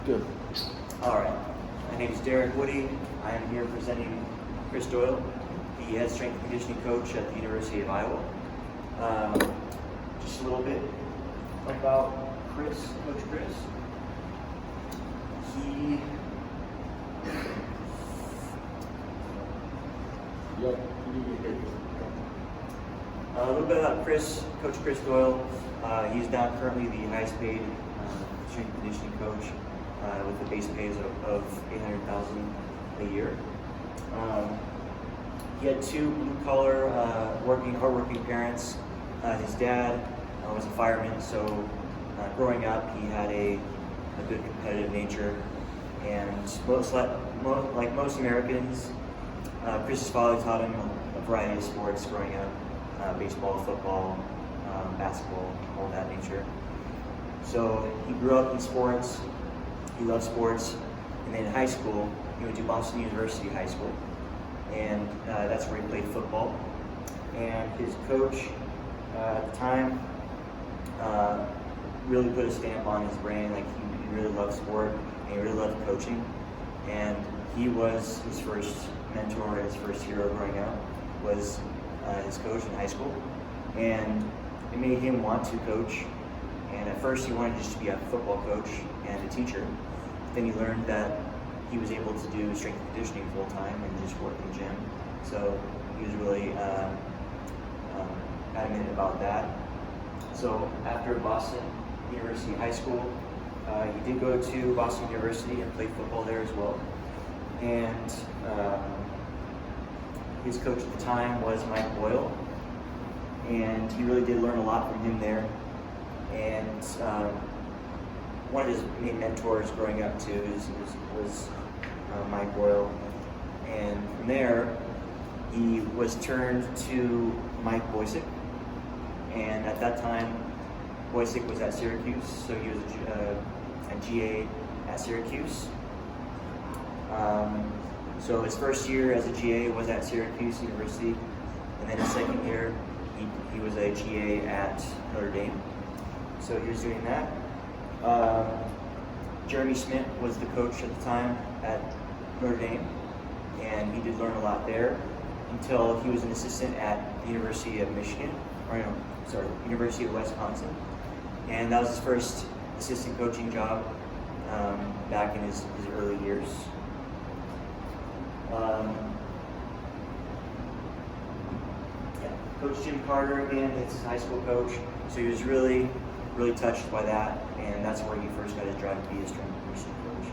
Good. All right. My name is Derek Woody. I am here presenting Chris Doyle, the head strength and conditioning coach at the University of Iowa. Just a little bit about Chris, Coach Chris. A little bit about Chris, Coach Chris Doyle. He's now currently the highest paid strength and conditioning coach with a base pay of $800,000 a year. He had two blue-collar, hardworking parents. His dad was a fireman, so growing up he had a good competitive nature. And like most Americans, Chris's father taught him a variety of sports growing up, baseball, football, basketball, all that nature. So he grew up in sports, he loved sports, and then in high school, he went to Boston University High School, and that's where he played football. And his coach at the time really put a stamp on his brain, like he really loved sport, and he really loved coaching. And he was his first mentor, his first hero growing up, was his coach in high school. And it made him want to coach. And at first he wanted just to be a football coach and a teacher. Then he learned that he was able to do strength and conditioning full time and just work in the gym. So he was really adamant about that. So after Boston University High School, he did go to Boston University and play football there as well. And his coach at the time was Mike Doyle, and he really did learn a lot from him there. And one of his main mentors growing up too was Mike Doyle. And from there, he was turned to Mike Boysick. And at that time, Boysick was at Syracuse, so he was a GA at Syracuse. So his first year as a GA was at Syracuse University, and then his second year, he was a GA at Notre Dame. So he was doing that. Jeremy Smith was the coach at the time at Notre Dame, and he did learn a lot there until he was an assistant at the University of University of Wisconsin. And that was his first assistant coaching job back in his early years. Coach Jim Carter, again, is his high school coach, so he was really touched by that, and that's where he first got his drive to be a strength and conditioning coach.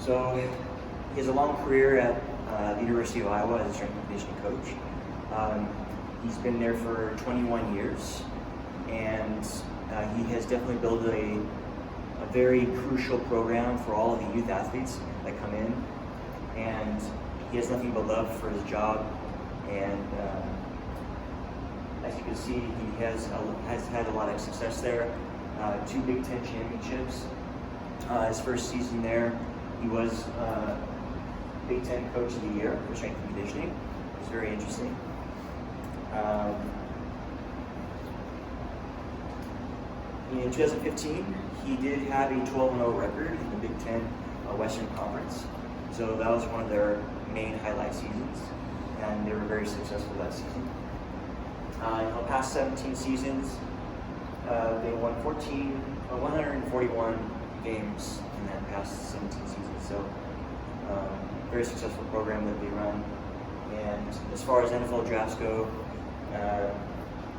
So he has a long career at the University of Iowa as a strength and conditioning coach. He's been there for 21 years, and he has definitely built a very crucial program for all of the youth athletes that come in, and he has nothing but love for his job. And as you can see, he has had a lot of success there. 2 Big Ten championships. His first season there, he was Big Ten Coach of the Year for strength and conditioning. It was very interesting. In 2015, he did have a 12-0 record in the Big Ten Western Conference. So that was one of their main highlight seasons, and they were very successful that season. In the past 17 seasons, they won 141 games in that past 17 seasons. So very successful program that they run. And as far as NFL drafts go,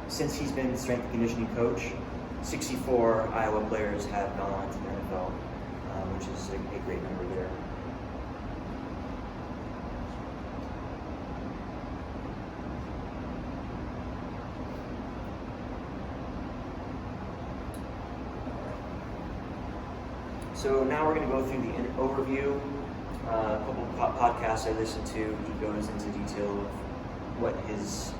since he's been strength and conditioning coach, 64 Iowa players have gone on to the NFL, which is a great number there. So now we're going to go through the overview. A couple of podcasts I listened to, he goes into detail of what his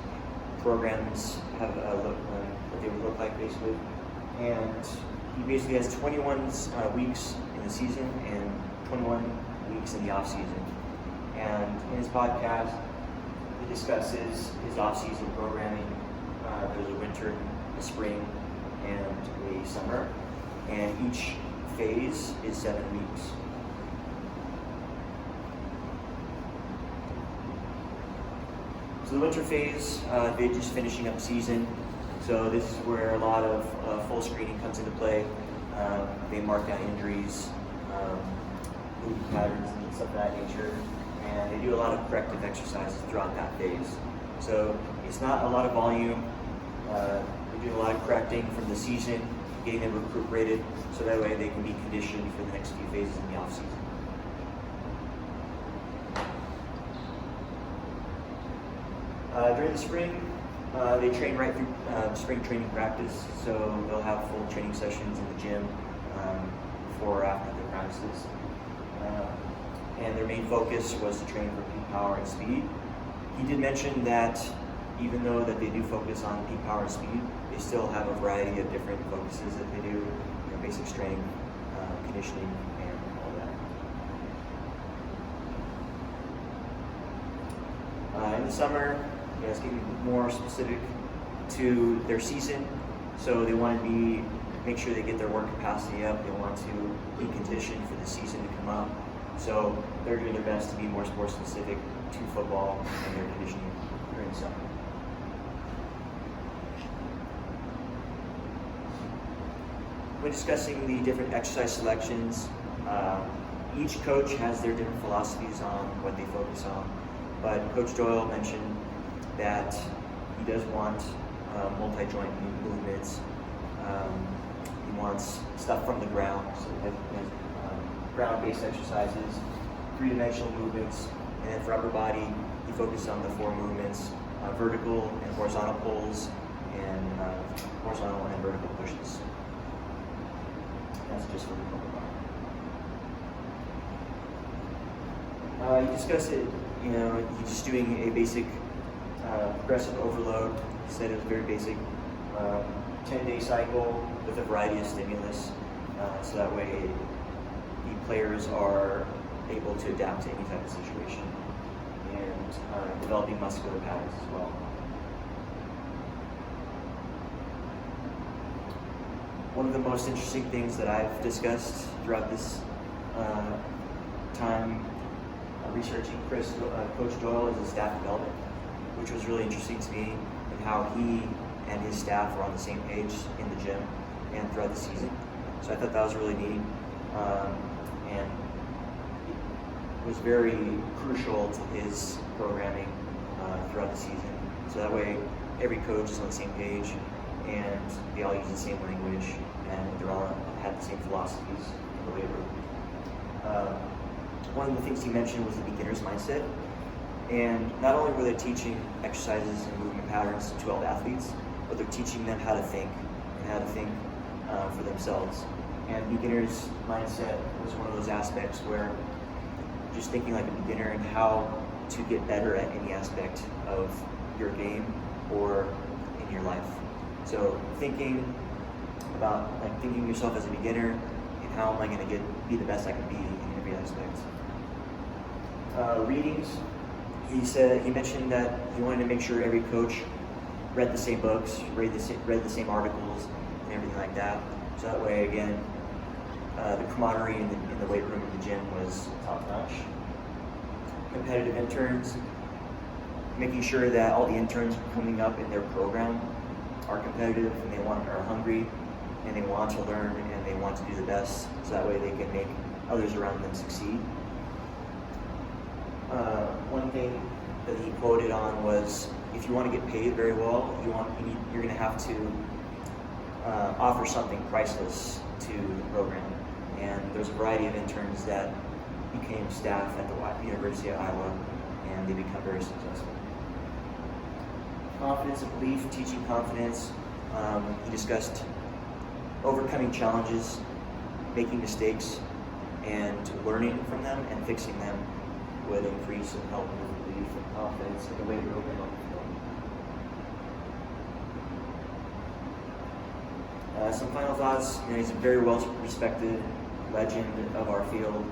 programs have what they would look like basically. And he basically has 21 weeks in the season and 21 weeks in the off season. And in his podcast, he discusses his off-season programming, There's a winter, a spring, and a summer, and each phase is 7 weeks. So the winter phase, they're just finishing up season. So this is where a lot of full screening comes into play. They mark down injuries, movement patterns, and stuff of that nature. And they do a lot of corrective exercises throughout that phase. So it's not a lot of volume. They do a lot of correcting from the season, getting them recuperated, so that way they can be conditioned for the next few phases in the off season. During the spring, they train right through spring training practice, so they'll have full training sessions in the gym before or after their practices. And their main focus was to train for peak power and speed. He did mention that even though that they do focus on peak power and speed, they still have a variety of different focuses that they do, basic strength, conditioning, and all that. In the summer, it's getting more specific to their season, so they want to make sure they get their work capacity up. They want to be conditioned for the season to come up, so they're doing their best to be more sport specific to football and their conditioning during the summer. When discussing the different exercise selections, each coach has their different philosophies on what they focus on, but Coach Doyle mentioned that he does want multi-joint movements. He wants stuff from the ground, so he has ground-based exercises, three-dimensional movements, and then for upper body, he focuses on the 4 movements, vertical and horizontal pulls, and horizontal and vertical pushes. That's just for the upper body. He discussed it, he's just doing a basic progressive overload. He said it was very basic 10-day cycle with a variety of stimulus, so that way the players are able to adapt to any type of situation, and developing muscular patterns as well. One of the most interesting things that I've discussed throughout this time researching Coach Doyle is his staff development, which was really interesting to me, and how he and his staff were on the same page in the gym and throughout the season. So I thought that was really neat, and it was very crucial to his programming throughout the season. So that way every coach is on the same page, and they all use the same language, and they all had the same philosophies in the weight room. One of the things he mentioned was the beginner's mindset. And not only were they teaching exercises and movement patterns to all the athletes, but they're teaching them how to think, and how to think for themselves. And beginner's mindset was one of those aspects where just thinking like a beginner and how to get better at any aspect of your game or in your life. So thinking about thinking yourself as a beginner, and how am I going to be the best I can be in every aspect. Readings. He mentioned that he wanted to make sure every coach read the same books, read the same articles, and everything like that. So that way, again, the camaraderie in the weight room in the gym was top notch. Competitive interns, making sure that all the interns coming up in their program are competitive, and are hungry, and they want to learn, and they want to do the best, so that way they can make others around them succeed. One thing that he quoted on was, if you want to get paid very well, you're going to have to offer something priceless to the program. And there's a variety of interns that became staff at the University of Iowa, and they become very successful. Confidence and belief, teaching confidence. He discussed overcoming challenges, making mistakes, and learning from them and fixing them would increase and help with belief and confidence in the weight room and on the field. Some final thoughts. He's a very well respected legend of our field.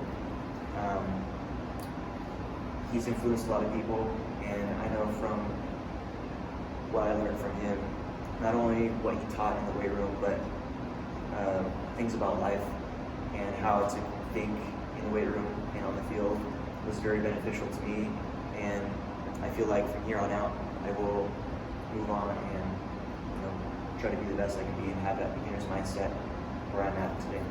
He's influenced a lot of people, and I know from what I learned from him not only what he taught in the weight room, but things about life and how to think in the weight room and on the field was very beneficial to me. And I feel like from here on out, I will move on and try to be the best I can be and have that beginner's mindset where I'm at today.